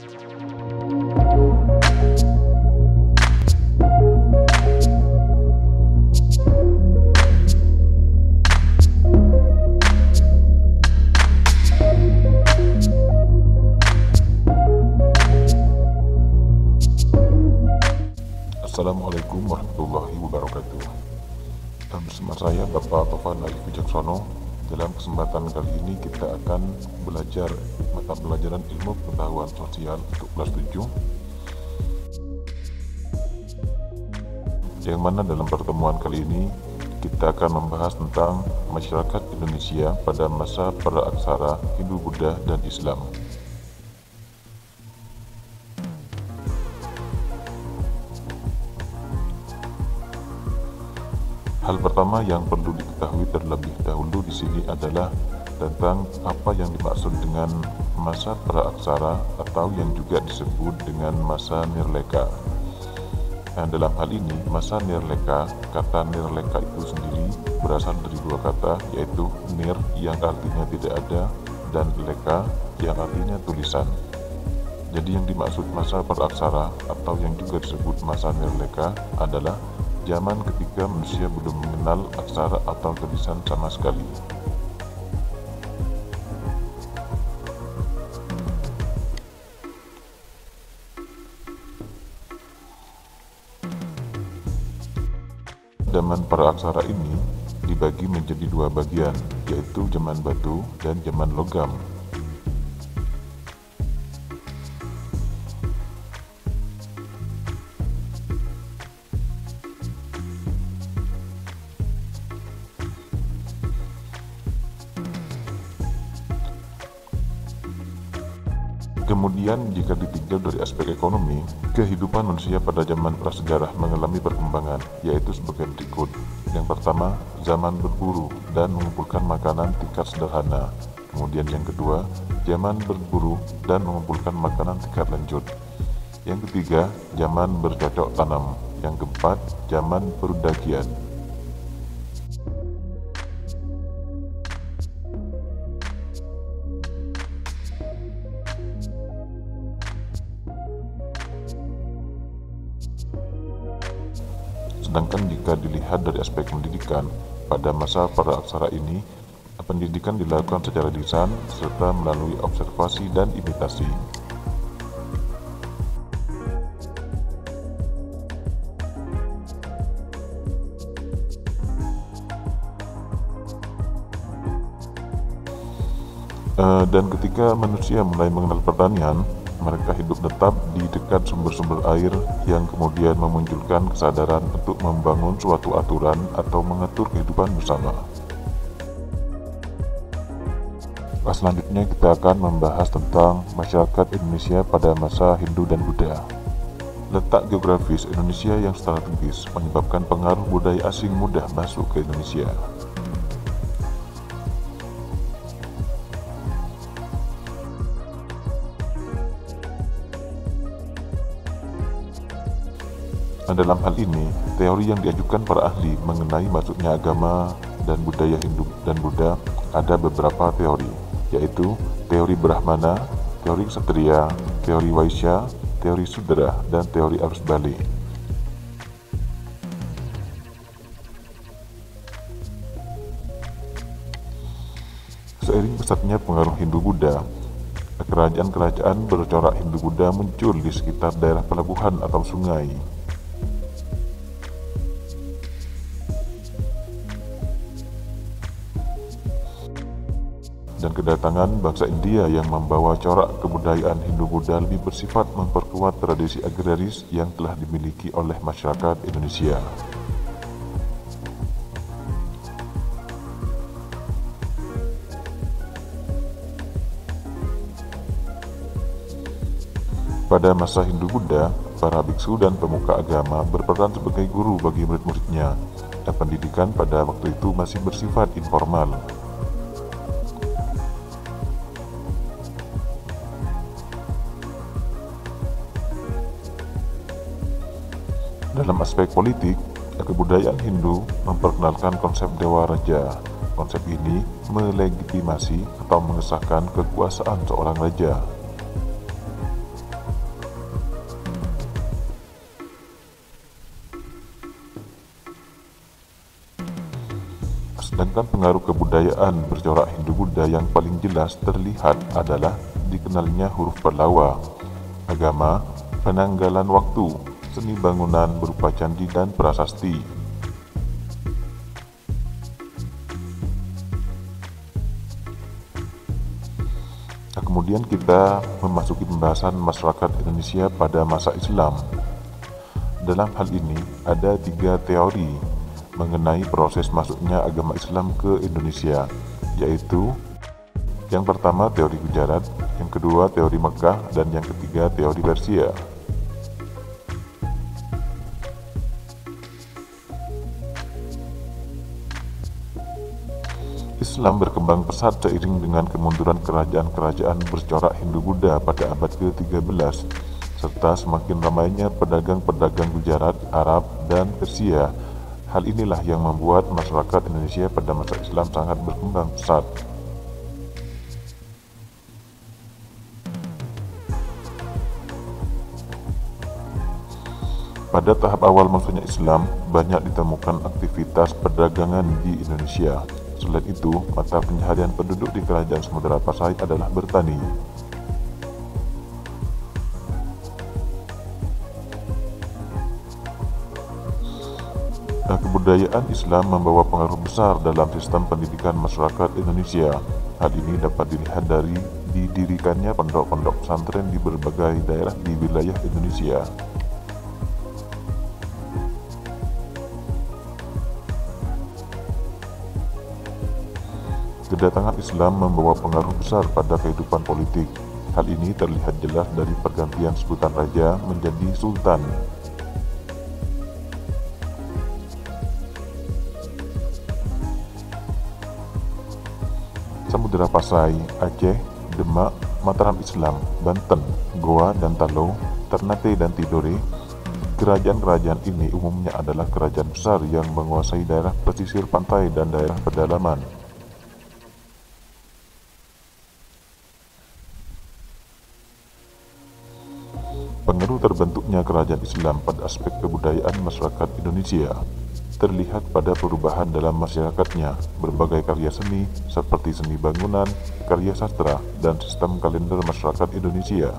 Assalamualaikum warahmatullahi wabarakatuh. Bersama saya Bapak Taufan Arif Wijaksono. Dalam kesempatan kali ini kita akan belajar mata pelajaran ilmu pengetahuan sosial untuk kelas 7, yang mana dalam pertemuan kali ini kita akan membahas tentang masyarakat Indonesia pada masa praaksara Hindu, Buddha, dan Islam. Hal pertama yang perlu diketahui terlebih dahulu di sini adalah tentang apa yang dimaksud dengan masa praaksara atau yang juga disebut dengan masa Nirleka. Nah, dalam hal ini masa Nirleka, kata Nirleka itu sendiri berasal dari dua kata, yaitu nir yang artinya tidak ada dan leka yang artinya tulisan. Jadi yang dimaksud masa praaksara atau yang juga disebut masa Nirleka adalah zaman ketika manusia belum mengenal aksara atau tulisan sama sekali. Zaman praaksara ini dibagi menjadi dua bagian, yaitu zaman batu dan zaman logam. Kemudian jika ditinjau dari aspek ekonomi, kehidupan manusia pada zaman prasejarah mengalami perkembangan, yaitu sebagai berikut. Yang pertama, zaman berburu dan mengumpulkan makanan tingkat sederhana. Kemudian yang kedua, zaman berburu dan mengumpulkan makanan tingkat lanjut. Yang ketiga, zaman bercocok tanam. Yang keempat, zaman perudakian. Sedangkan jika dilihat dari aspek pendidikan, pada masa praaksara ini, pendidikan dilakukan secara lisan serta melalui observasi dan imitasi. Dan ketika manusia mulai mengenal pertanian, mereka hidup tetap di dekat sumber-sumber air yang kemudian memunculkan kesadaran untuk membangun suatu aturan atau mengatur kehidupan bersama. Selanjutnya kita akan membahas tentang masyarakat Indonesia pada masa Hindu dan Buddha. Letak geografis Indonesia yang strategis menyebabkan pengaruh budaya asing mudah masuk ke Indonesia. Dalam hal ini, teori yang diajukan para ahli mengenai masuknya agama dan budaya Hindu dan Buddha ada beberapa teori, yaitu teori Brahmana, teori Ksatria, teori Waisya, teori Sudra, dan teori arus balik. Seiring pesatnya pengaruh Hindu-Buddha, kerajaan-kerajaan bercorak Hindu-Buddha muncul di sekitar daerah pelabuhan atau sungai. Dan kedatangan bangsa India yang membawa corak kebudayaan Hindu-Buddha lebih bersifat memperkuat tradisi agraris yang telah dimiliki oleh masyarakat Indonesia. Pada masa Hindu-Buddha, para biksu dan pemuka agama berperan sebagai guru bagi murid-muridnya, dan pendidikan pada waktu itu masih bersifat informal. Dalam aspek politik, kebudayaan Hindu memperkenalkan konsep Dewa Raja. Konsep ini melegitimasi atau mengesahkan kekuasaan seorang raja. Sedangkan pengaruh kebudayaan bercorak Hindu-Buddha yang paling jelas terlihat adalah dikenalnya huruf Pallawa, agama, penanggalan waktu, seni bangunan berupa candi dan prasasti. Nah, kemudian kita memasuki pembahasan masyarakat Indonesia pada masa Islam. Dalam hal ini ada 3 teori mengenai proses masuknya agama Islam ke Indonesia, yaitu yang pertama teori Gujarat, yang kedua teori Mekah, dan yang ketiga teori Persia. Islam berkembang pesat seiring dengan kemunduran kerajaan-kerajaan bercorak Hindu-Buddha pada abad ke-13, serta semakin ramainya pedagang-pedagang Gujarat, Arab, dan Persia. Hal inilah yang membuat masyarakat Indonesia pada masa Islam sangat berkembang pesat. Pada tahap awal masuknya Islam, banyak ditemukan aktivitas perdagangan di Indonesia. Selain itu, mata pencaharian penduduk di Kerajaan Samudera Pasai adalah bertani. Kebudayaan Islam membawa pengaruh besar dalam sistem pendidikan masyarakat Indonesia. Hal ini dapat dilihat dari didirikannya pondok-pondok pesantren di berbagai daerah di wilayah Indonesia. Kedatangan Islam membawa pengaruh besar pada kehidupan politik. Hal ini terlihat jelas dari pergantian sebutan raja menjadi sultan. Samudera Pasai, Aceh, Demak, Mataram Islam, Banten, Goa dan Talo, Ternate dan Tidore. Kerajaan-kerajaan ini umumnya adalah kerajaan besar yang menguasai daerah pesisir pantai dan daerah pedalaman. Pengaruh terbentuknya kerajaan Islam pada aspek kebudayaan masyarakat Indonesia terlihat pada perubahan dalam masyarakatnya. Berbagai karya seni seperti seni bangunan, karya sastra, dan sistem kalender masyarakat Indonesia